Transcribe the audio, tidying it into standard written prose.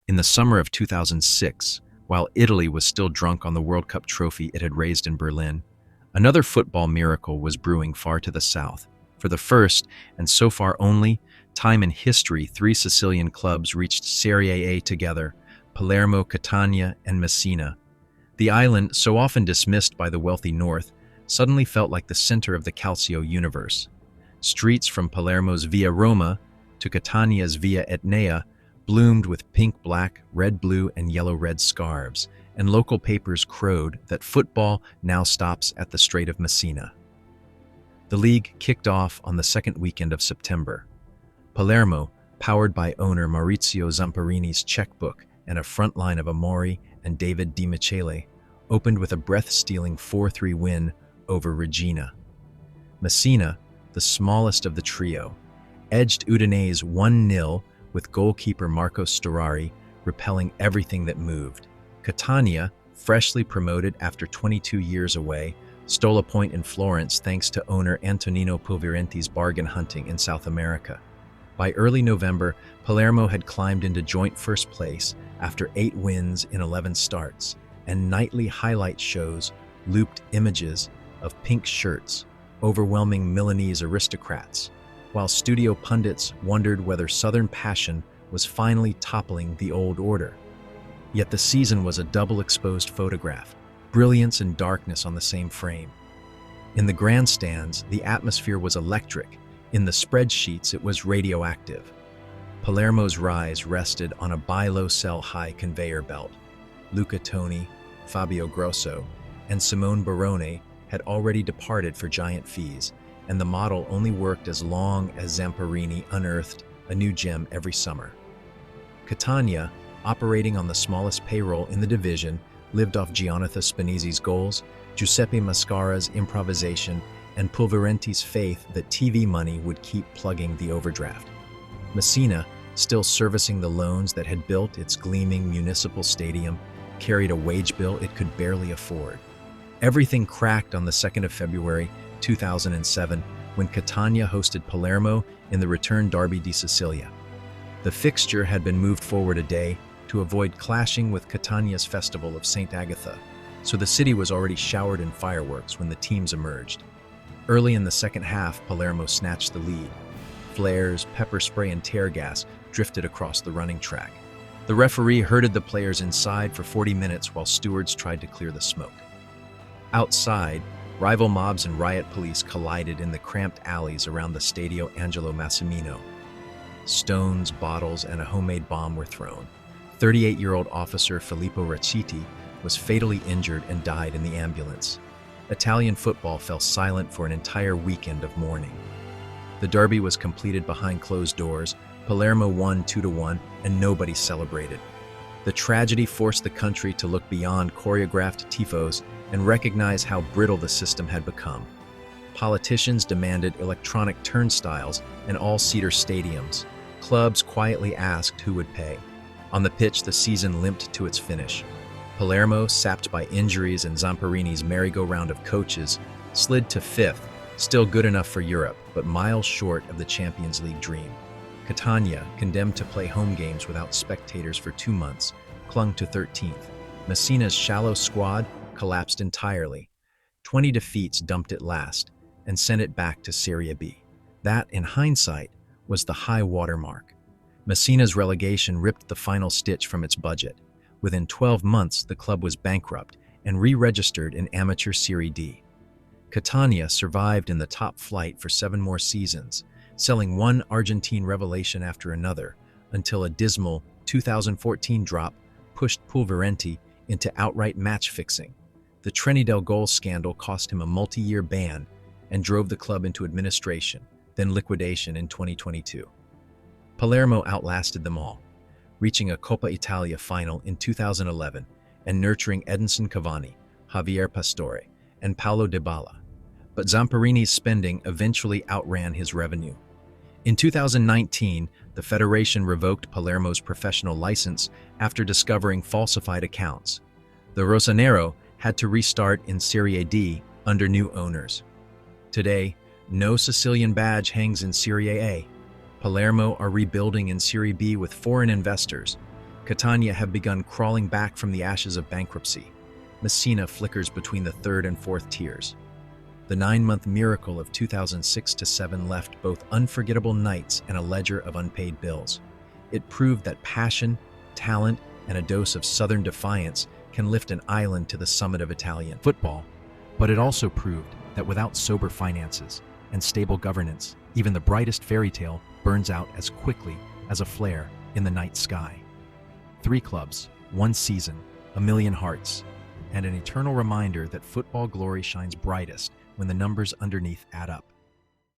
In the summer of 2006, while Italy was still drunk on the World Cup trophy it had raised in Berlin, another football miracle was brewing far to the south. For the first, and so far only, time in history, three Sicilian clubs reached Serie A together: Palermo, Catania, and Messina. The island, so often dismissed by the wealthy north, suddenly felt like the center of the Calcio universe. Streets from Palermo's Via Roma to Catania's Via Etnea bloomed with pink, black, red, blue, and yellow-red scarves, and local papers crowed that football now stops at the Strait of Messina. The league kicked off on the second weekend of September. Palermo, powered by owner Maurizio Zamperini's checkbook and a front line of Amori and David Di Michele, opened with a breath-stealing 4-3 win over Regina. Messina, the smallest of the trio, edged Udinese 1-0 with goalkeeper Marco Storari repelling everything that moved. Catania, freshly promoted after 22 years away, stole a point in Florence thanks to owner Antonino Pulverenti's bargain hunting in South America. By early November, Palermo had climbed into joint first place after 8 wins in 11 starts, and nightly highlight shows looped images of pink shirts, overwhelming Milanese aristocrats, while studio pundits wondered whether Southern passion was finally toppling the old order. Yet the season was a double-exposed photograph, brilliance and darkness on the same frame. In the grandstands, the atmosphere was electric. In the spreadsheets, it was radioactive. Palermo's rise rested on a buy-low-sell-high conveyor belt. Luca Toni, Fabio Grosso, and Simone Barone had already departed for giant fees, and the model only worked as long as Zamperini unearthed a new gem every summer. Catania, operating on the smallest payroll in the division, lived off Gianotha Spinizzi's goals, Giuseppe Mascara's improvisation, and Pulverenti's faith that TV money would keep plugging the overdraft. Messina, still servicing the loans that had built its gleaming municipal stadium, carried a wage bill it could barely afford. Everything cracked on the 2nd of February 2007 when Catania hosted Palermo in the return Derby di Sicilia. The fixture had been moved forward a day to avoid clashing with Catania's festival of St. Agatha, so the city was already showered in fireworks when the teams emerged. Early in the second half, Palermo snatched the lead. Flares, pepper spray, and tear gas drifted across the running track. The referee herded the players inside for 40 minutes while stewards tried to clear the smoke. Outside, rival mobs and riot police collided in the cramped alleys around the Stadio Angelo Massimino. Stones, bottles, and a homemade bomb were thrown. 38-year-old officer Filippo Raciti was fatally injured and died in the ambulance. Italian football fell silent for an entire weekend of mourning. The derby was completed behind closed doors. Palermo won 2-1, and nobody celebrated. The tragedy forced the country to look beyond choreographed tifos and recognize how brittle the system had become. Politicians demanded electronic turnstiles and all-seater stadiums. Clubs quietly asked who would pay. On the pitch, the season limped to its finish. Palermo, sapped by injuries and Zamperini's merry-go-round of coaches, slid to 5th, still good enough for Europe, but miles short of the Champions League dream. Catania, condemned to play home games without spectators for 2 months, clung to 13th. Messina's shallow squad collapsed entirely. 20 defeats dumped it last and sent it back to Serie B. That, in hindsight, was the high water mark. Messina's relegation ripped the final stitch from its budget. Within 12 months, the club was bankrupt and re-registered in amateur Serie D. Catania survived in the top flight for 7 more seasons, selling one Argentine revelation after another, until a dismal 2014 drop pushed Pulverenti into outright match-fixing. The Treni del Gol scandal cost him a multi-year ban and drove the club into administration, then liquidation in 2022. Palermo outlasted them all, reaching a Coppa Italia final in 2011 and nurturing Edinson Cavani, Javier Pastore, and Paulo Dybala. But Zamperini's spending eventually outran his revenue. In 2019, the federation revoked Palermo's professional license after discovering falsified accounts. The Rossonero had to restart in Serie D under new owners. Today, no Sicilian badge hangs in Serie A. Palermo are rebuilding in Serie B with foreign investors. Catania have begun crawling back from the ashes of bankruptcy. Messina flickers between the third and fourth tiers. The 9-month miracle of 2006-07 left both unforgettable nights and a ledger of unpaid bills. It proved that passion, talent, and a dose of southern defiance can lift an island to the summit of Italian football. But it also proved that without sober finances and stable governance, even the brightest fairy tale burns out as quickly as a flare in the night sky. 3 clubs, 1 season, a million hearts, and an eternal reminder that football glory shines brightest when the numbers underneath add up.